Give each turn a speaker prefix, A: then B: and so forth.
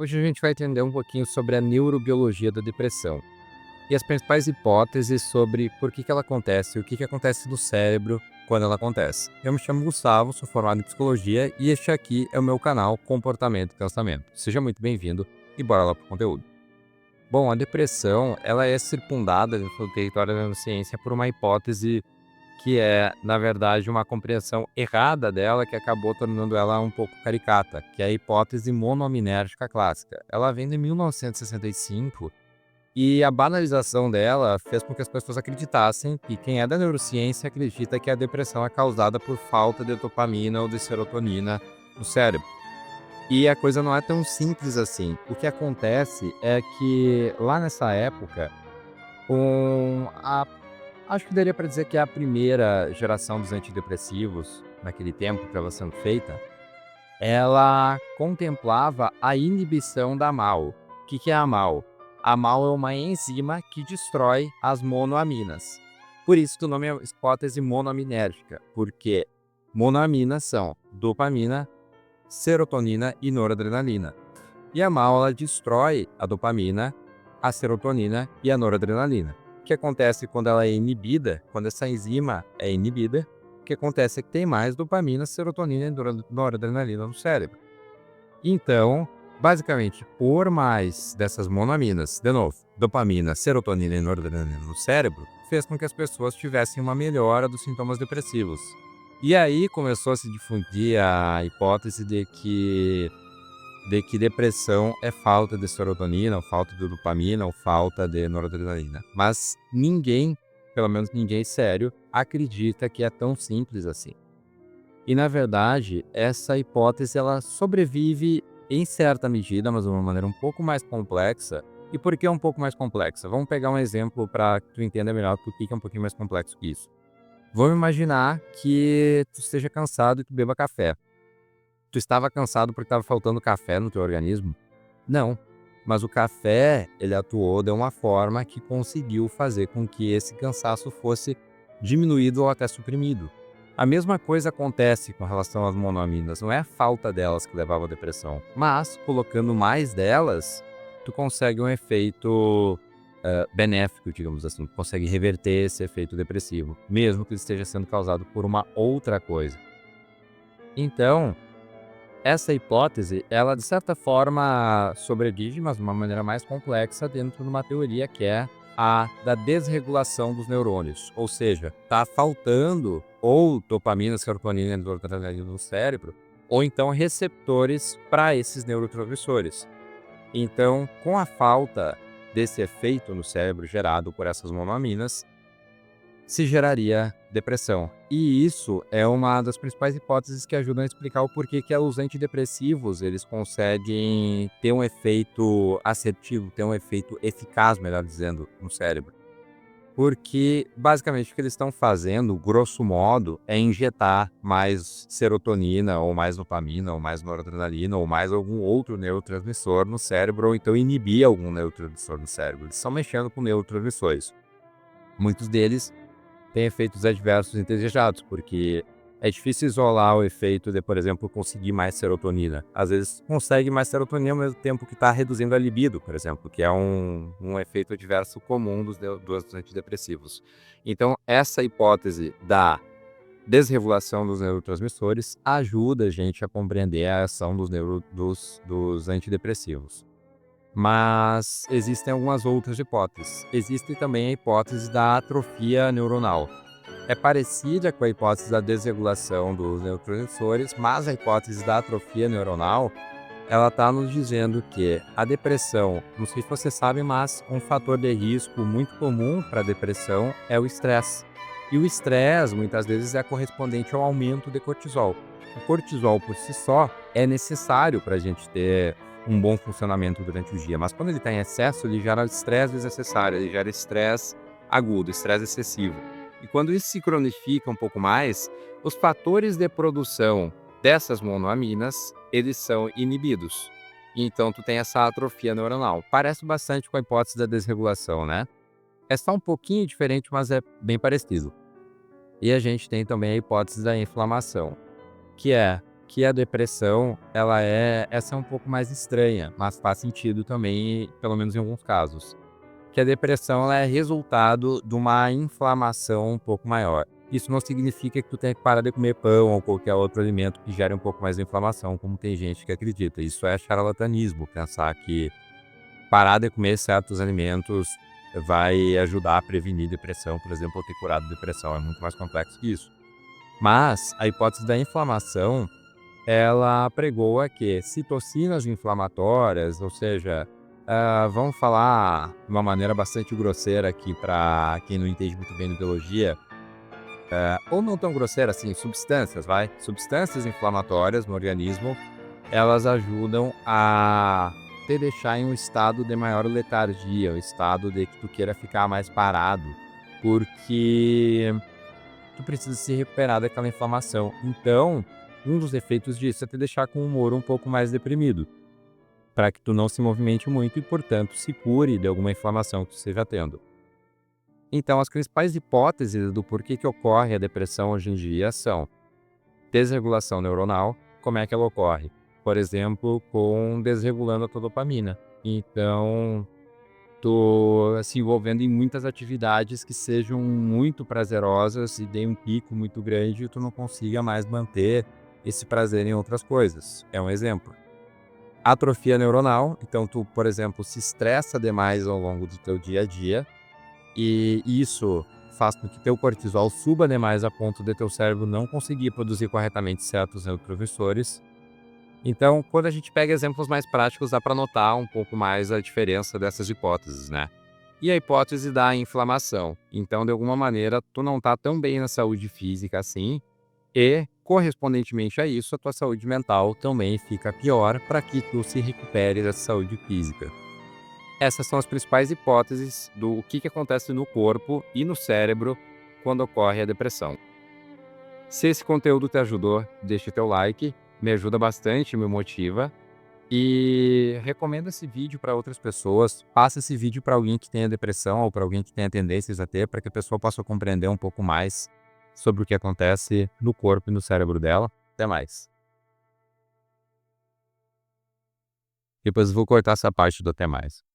A: Hoje a gente vai entender um pouquinho sobre a neurobiologia da depressão e as principais hipóteses sobre por que ela acontece e o que acontece no cérebro quando ela acontece. Eu me chamo Gustavo, sou formado em psicologia e este aqui é o meu canal Comportamento e Pensamento. Seja muito bem-vindo e bora lá para o conteúdo. Bom, a depressão ela é circundada dentro do território da neurociência por uma hipótese que é, na verdade, uma compreensão errada dela que acabou tornando ela um pouco caricata, que é a hipótese monoaminérgica clássica. Ela vem de 1965 e a banalização dela fez com que as pessoas acreditassem que quem é da neurociência acredita que a depressão é causada por falta de dopamina ou de serotonina no cérebro. E a coisa não é tão simples assim. O que acontece é que lá nessa época, acho que daria para dizer que é a primeira geração dos antidepressivos, naquele tempo que estava sendo feita, ela contemplava a inibição da MAO. O que é a MAO? A MAO é uma enzima que destrói as monoaminas. Por isso que o nome é hipótese monoaminérgica, porque monoaminas são dopamina, serotonina e noradrenalina. E a MAO ela destrói a dopamina, a serotonina e a noradrenalina. O que acontece quando ela é inibida, quando essa enzima é inibida, o que acontece é que tem mais dopamina, serotonina e noradrenalina no cérebro. Então, basicamente, por mais dessas monoaminas, de novo, dopamina, serotonina e noradrenalina no cérebro, fez com que as pessoas tivessem uma melhora dos sintomas depressivos. E aí começou a se difundir a hipótese de que depressão é falta de serotonina, ou falta de dopamina, ou falta de noradrenalina. Mas ninguém, pelo menos ninguém sério, acredita que é tão simples assim. E na verdade, essa hipótese ela sobrevive em certa medida, mas de uma maneira um pouco mais complexa. E por que um pouco mais complexa? Vamos pegar um exemplo para que tu entenda melhor por que é um pouquinho mais complexo que isso. Vamos imaginar que tu esteja cansado e tu beba café. Tu estava cansado porque estava faltando café no teu organismo? Não, mas o café, ele atuou de uma forma que conseguiu fazer com que esse cansaço fosse diminuído ou até suprimido. A mesma coisa acontece com relação às monoaminas, não é a falta delas que levava à depressão, mas colocando mais delas, tu consegue um efeito benéfico, digamos assim, tu consegue reverter esse efeito depressivo, mesmo que ele esteja sendo causado por uma outra coisa. Então, essa hipótese, ela de certa forma sobrevive, mas de uma maneira mais complexa dentro de uma teoria que é a da desregulação dos neurônios. Ou seja, está faltando ou dopamina, serotonina e noradrenalina no cérebro, ou então receptores para esses neurotransmissores. Então, com a falta desse efeito no cérebro gerado por essas monoaminas, se geraria depressão. E isso é uma das principais hipóteses que ajudam a explicar o porquê que os antidepressivos, eles conseguem ter um efeito assertivo, ter um efeito eficaz, melhor dizendo, no cérebro. Porque, basicamente, o que eles estão fazendo, grosso modo, é injetar mais serotonina, ou mais dopamina, ou mais noradrenalina, ou mais algum outro neurotransmissor no cérebro, ou então inibir algum neurotransmissor no cérebro. Eles estão mexendo com neurotransmissores. Muitos deles tem efeitos adversos indesejados, porque é difícil isolar o efeito de, por exemplo, conseguir mais serotonina. Às vezes consegue mais serotonina ao mesmo tempo que está reduzindo a libido, por exemplo, que é um efeito adverso comum dos antidepressivos. Então, essa hipótese da desregulação dos neurotransmissores ajuda a gente a compreender a ação dos antidepressivos. Mas existem algumas outras hipóteses. Existe também a hipótese da atrofia neuronal. É parecida com a hipótese da desregulação dos neurotransmissores, mas a hipótese da atrofia neuronal, ela está nos dizendo que a depressão, não sei se você sabe, mas um fator de risco muito comum para a depressão é o estresse. E o estresse, muitas vezes, é correspondente ao aumento de cortisol. O cortisol, por si só, é necessário para a gente ter um bom funcionamento durante o dia, mas quando ele está em excesso, ele gera estresse desnecessário, ele gera estresse agudo, estresse excessivo. E quando isso se cronifica um pouco mais, os fatores de produção dessas monoaminas, eles são inibidos. Então, tu tem essa atrofia neuronal. Parece bastante com a hipótese da desregulação, né? É só um pouquinho diferente, mas é bem parecido. E a gente tem também a hipótese da inflamação, que é que a depressão, essa é um pouco mais estranha, mas faz sentido também, pelo menos em alguns casos. Que a depressão ela é resultado de uma inflamação um pouco maior. Isso não significa que tu tenha que parar de comer pão ou qualquer outro alimento que gere um pouco mais de inflamação, como tem gente que acredita. Isso é charlatanismo, pensar que parar de comer certos alimentos vai ajudar a prevenir depressão, por exemplo, ou ter curado depressão. É muito mais complexo que isso. Mas a hipótese da inflamação, ela apregoa que citocinas inflamatórias, ou seja, vamos falar de uma maneira bastante grosseira aqui para quem não entende muito bem de biologia, ou não tão grosseira assim, substâncias, vai? Substâncias inflamatórias no organismo, elas ajudam a te deixar em um estado de maior letargia, um estado de que tu queira ficar mais parado, porque tu precisa se recuperar daquela inflamação. Então, um dos efeitos disso é te deixar com o humor um pouco mais deprimido, para que tu não se movimente muito e, portanto, se cure de alguma inflamação que tu esteja tendo. Então, as principais hipóteses do porquê que ocorre a depressão hoje em dia são desregulação neuronal. Como é que ela ocorre? Por exemplo, com desregulando a tua dopamina. Então, tô se envolvendo em muitas atividades que sejam muito prazerosas e dê um pico muito grande e tu não consiga mais manter esse prazer em outras coisas. É um exemplo. Atrofia neuronal, então tu, por exemplo, se estressa demais ao longo do teu dia a dia e isso faz com que teu cortisol suba demais a ponto de teu cérebro não conseguir produzir corretamente certos neurotransmissores. Então, quando a gente pega exemplos mais práticos, dá para notar um pouco mais a diferença dessas hipóteses, né? E a hipótese da inflamação. Então, de alguma maneira, tu não tá tão bem na saúde física assim, e, correspondentemente a isso, a tua saúde mental também fica pior para que tu se recupere da saúde física. Essas são as principais hipóteses do que acontece no corpo e no cérebro quando ocorre a depressão. Se esse conteúdo te ajudou, deixe teu like, me ajuda bastante, me motiva. E recomenda esse vídeo para outras pessoas. Passa esse vídeo para alguém que tenha depressão ou para alguém que tenha tendências a ter, para que a pessoa possa compreender um pouco mais sobre o que acontece no corpo e no cérebro dela. Até mais. Depois eu vou cortar essa parte do até mais.